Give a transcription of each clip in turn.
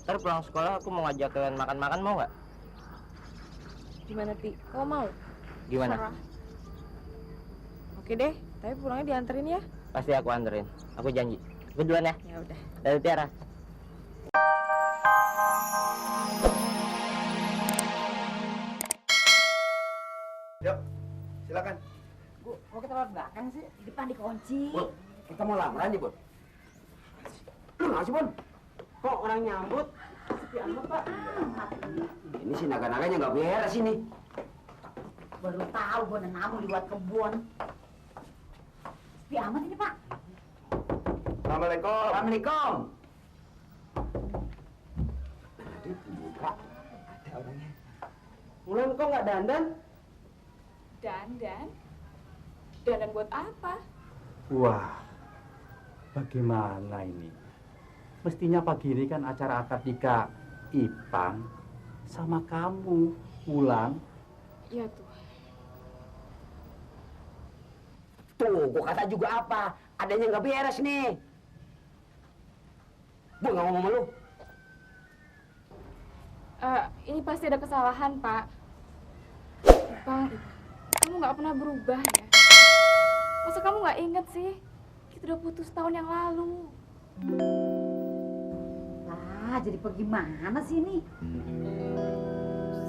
Ntar pulang sekolah aku mau ngajak kalian makan-makan, mau nggak? Gimana, Ti? Kau mau? Gimana? Sarah. Oke deh, tapi pulangnya dianterin ya. Pasti aku anterin. Aku janji. Aku duluan ya. Ya udah. Dari Tiara. Yuk, silakan. Bu, kok kita lewat belakang sih? Di depan dikunci. Bu, kita mau lamaran nih, Bu. Lu nggak sih, Bun? Kok orang nyambut? Sepi amat, Pak. Ini si naga-naganya nggak beres ini. Baru tahu gua namu lewat kebun. Sepi amat ini, Pak. Assalamualaikum. Assalamualaikum. Aduh, buka. Ada orangnya. Mulan kok nggak dandan? Dandan? Dandan buat apa? Wah, bagaimana ini? Mestinya pagi ini kan acara akad nikah Ipang sama kamu, Wulan. Ya tuh. Tuh, gua kata juga apa? Adanya nggak beres nih. Gua nggak ngomong sama lu. Ini pasti ada kesalahan, Pak. Bang, kamu nggak pernah berubah ya? Masa kamu nggak inget sih? Kita udah putus tahun yang lalu. Lah, jadi bagaimana sih ini?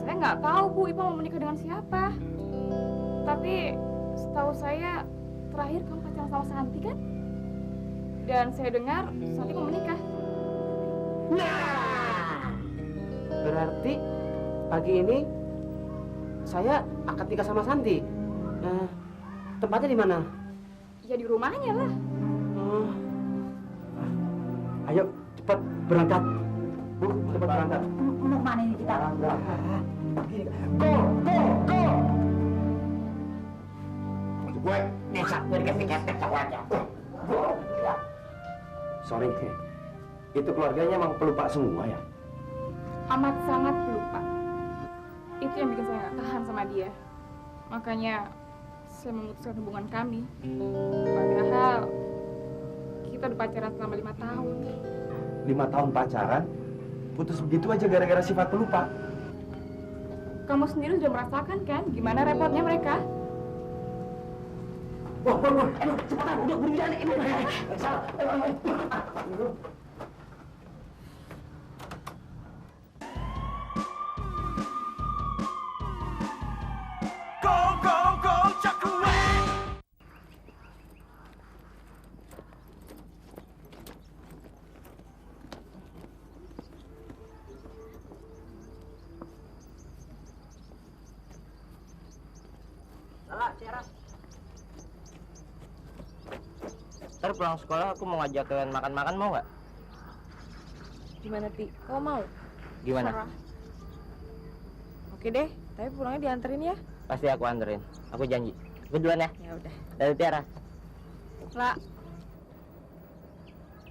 Saya nggak tahu, Bu, Ipa mau menikah dengan siapa. Tapi setahu saya terakhir kamu pacaran sama Santi kan? Dan saya dengar Santi mau menikah. Nah, berarti pagi ini saya akad nikah sama Santi. Tempatnya di mana? Ya di rumahnya lah. Ayo, cepat berangkat. Bu, cepat berangkat. Mau kemana ini kita? Go! Gue nesak, gue dikasih ketek aja. Sorry, itu keluarganya emang pelupa semua ya? Amat sangat pelupa. Itu yang bikin saya nggak tahan sama dia. Makanya saya memutuskan hubungan kami. Padahal kita udah pacaran selama 5 tahun. 5 tahun pacaran, putus begitu aja gara-gara sifat pelupa. Kamu sendiri sudah merasakan kan gimana repotnya mereka? Wah, aduh, cepetan, udah buru jalan ini. Salah. Ntar pulang sekolah aku mau ngajak kalian makan-makan, mau nggak? Gimana, Ti? Kau mau? Gimana? Sarah. Oke deh, tapi pulangnya dianterin ya. Pasti aku anterin. Aku janji. Aku duluan ya. Ya udah. Dari Tiara. Lah,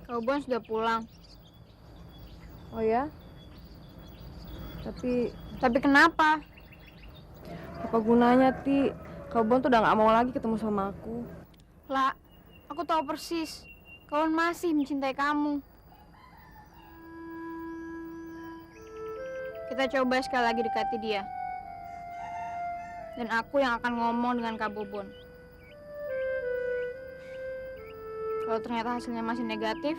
Kau Bon sudah pulang. Oh ya? Tapi Kenapa? apa gunanya, Ti? Kau Bon tuh udah gak mau lagi ketemu sama aku. Lah, aku tahu persis. Kau masih mencintai kamu. Kita coba sekali lagi dekati dia. Dan aku yang akan ngomong dengan Kak Bobon. Kalau ternyata hasilnya masih negatif,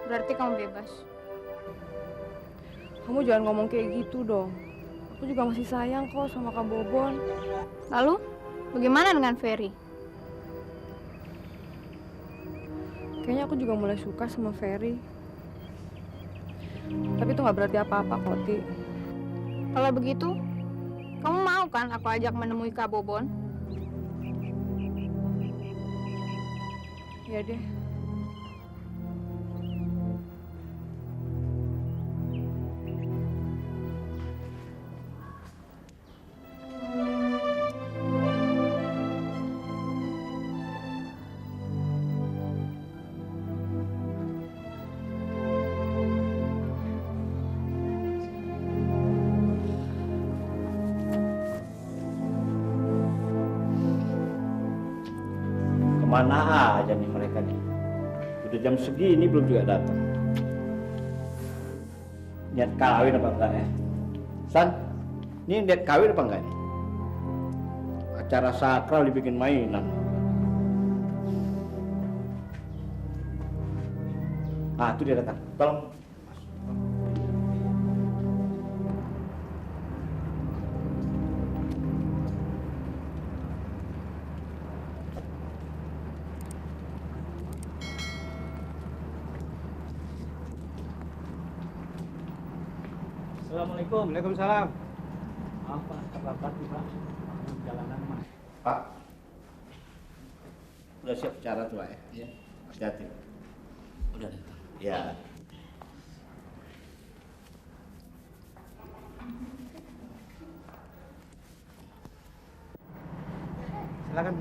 berarti kamu bebas. Kamu jangan ngomong kayak gitu dong. Aku juga masih sayang kok sama Kak Bobon. Lalu, bagaimana dengan Ferry? Kayaknya aku juga mulai suka sama Ferry. Tapi itu gak berarti apa-apa kok, Ti. Kalau begitu, kamu mau kan aku ajak menemui Kak Bobon? Ya deh. Kemana aja nih mereka nih? Udah jam segini belum juga datang. Niat kawin apa enggak ya? San, ini niat kawin apa enggak nih? Acara sakral dibikin mainan. Ah, itu dia datang. Tolong. Assalamualaikum. Waalaikumsalam. Maaf Pak, terlambat nih Pak. Jalanan Mas. Pak, udah siap bicara tuh Pak ya? Iya. Hati-hati. Udah datang. Ya. Silakan.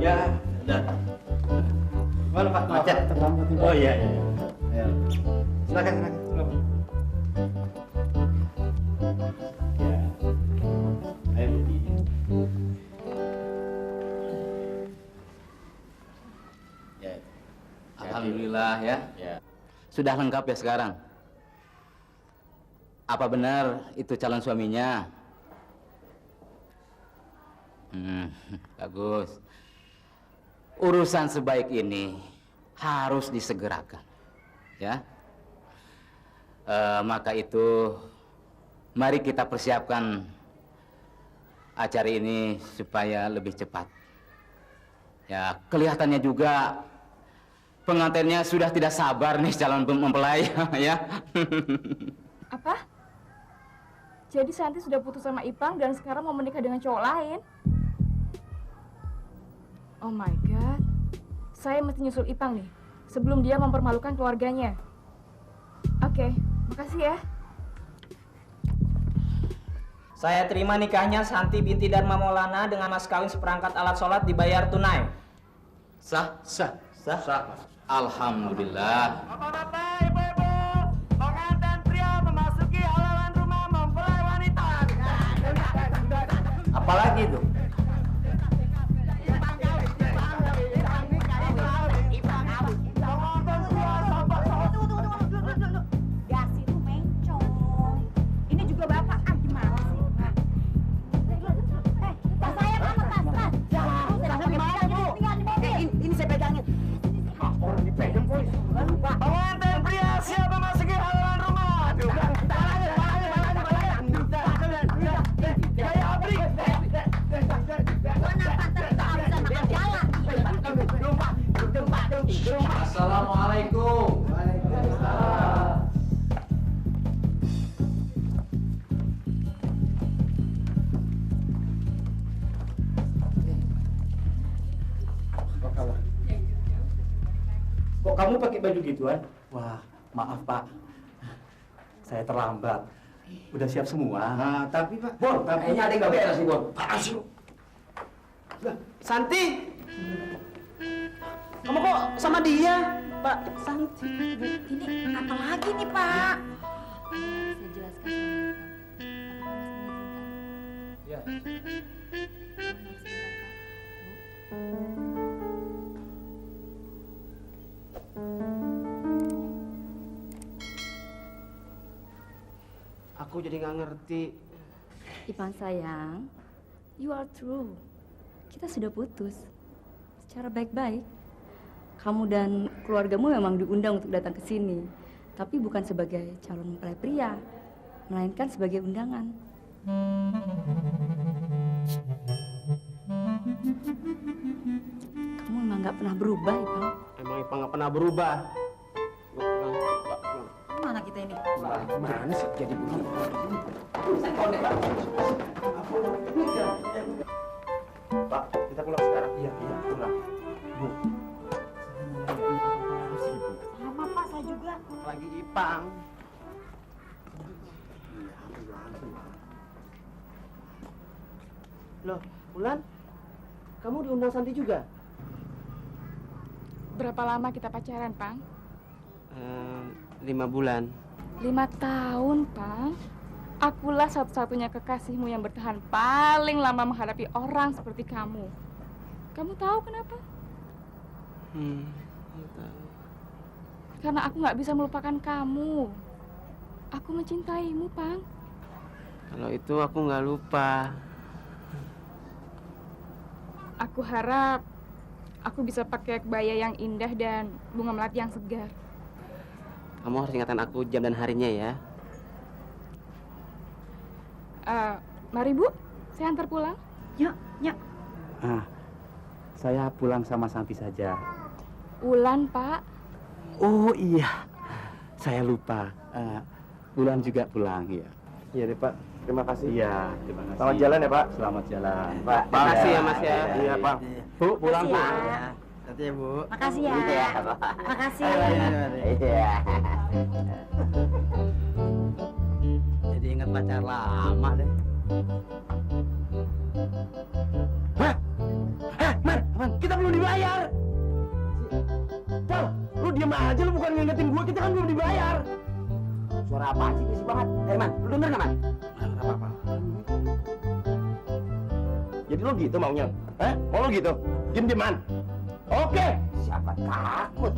Ya, udah. Mana Pak? Macet, terlambat nih, Pak. Oh iya, iya. Ayo. Silakan, silakan. Ya. Ayo, Budi. Ya. Alhamdulillah ya. Ya. Sudah lengkap ya sekarang. Apa benar itu calon suaminya? Bagus. Urusan sebaik ini harus disegerakan, ya. Maka itu, mari kita persiapkan acara ini supaya lebih cepat. Ya, kelihatannya juga pengantinnya sudah tidak sabar nih calon mempelai, ya. Apa? Jadi Santi sudah putus sama Ipang dan sekarang mau menikah dengan cowok lain? Oh my God. Saya mesti nyusul Ipang nih, sebelum dia mempermalukan keluarganya. Oke, makasih ya. Saya terima nikahnya Santi binti Dharma Maulana dengan mas kawin seperangkat alat sholat dibayar tunai. Sah, Sah, sah, sah. alhamdulillah. Bapak-bapak, ibu-ibu, pengantin pria memasuki halaman rumah mempelai wanita. Apalagi itu? Gas itu mencong. Ini juga bapak gimana sih? Tas saya mana tas? Ini saya pegangin. Orang dipegang, boy. Pengantin pria siap memasuki halaman rumah. Aduh. Gaya abri. Assalamualaikum. Kok kamu pakai baju gituan? Wah, maaf Pak. Saya terlambat. Udah siap semua. Nah, tapi Pak. Bon, kayaknya ada yang nggak beres nih, Bon. Santi. Kamu kok sama dia, Pak Santi? Ini apa lagi nih Pak? Saya jelaskan sama Bapak. Apakah Mas mengizinkan? Ya. Mohon maaf sebentar, Pak. Bu. Aku jadi nggak ngerti. Ipang sayang, you are true. Kita sudah putus secara baik-baik. Kamu dan keluargamu memang diundang untuk datang ke sini, tapi bukan sebagai calon mempelai pria, melainkan sebagai undangan. Kamu memang nggak pernah berubah, Ipang. Emang Ipang nggak pernah berubah. Mana kita ini? Gimana sih jadi begini? Pak, kita pulang sekarang. Iya, iya, pulang. Bu. Sama Pak, saya juga. Lagi Ipang. Loh, Wulan, kamu diundang Santi juga? Berapa lama kita pacaran, Pang? 5 bulan. 5 tahun, Pang. Akulah satu-satunya kekasihmu yang bertahan paling lama menghadapi orang seperti kamu. Kamu tahu kenapa? Karena aku nggak bisa melupakan kamu. Aku mencintaimu, Pang. Kalau itu aku nggak lupa. Aku harap aku bisa pakai kebaya yang indah dan bunga melati yang segar. Kamu harus ingatan aku jam dan harinya ya. Mari Bu, saya antar pulang. Yuk, yuk. Saya pulang sama Santi saja. Wulan, Pak. Oh iya, saya lupa. Wulan juga pulang ya. Iya deh Pak, terima kasih. Iya, terima kasih. Selamat jalan ya Pak. Selamat jalan. Pak, makasih ya Mas ya. Iya Pak. Bu, pulang Bu. Hati ya Bu. Makasih ya. Makasih. Iya. Jadi ingat pacar lama deh. Man, kita belum dibayar. Pal, lu diam aja, lu bukan ngingetin gua, kita kan belum dibayar. Suara apa sih berisik banget? Man, lu denger nggak, Man? Apa-apa. Jadi lu gitu maunya? Mau lu gitu? Diem-diem, Man. Oke. Siapa takut?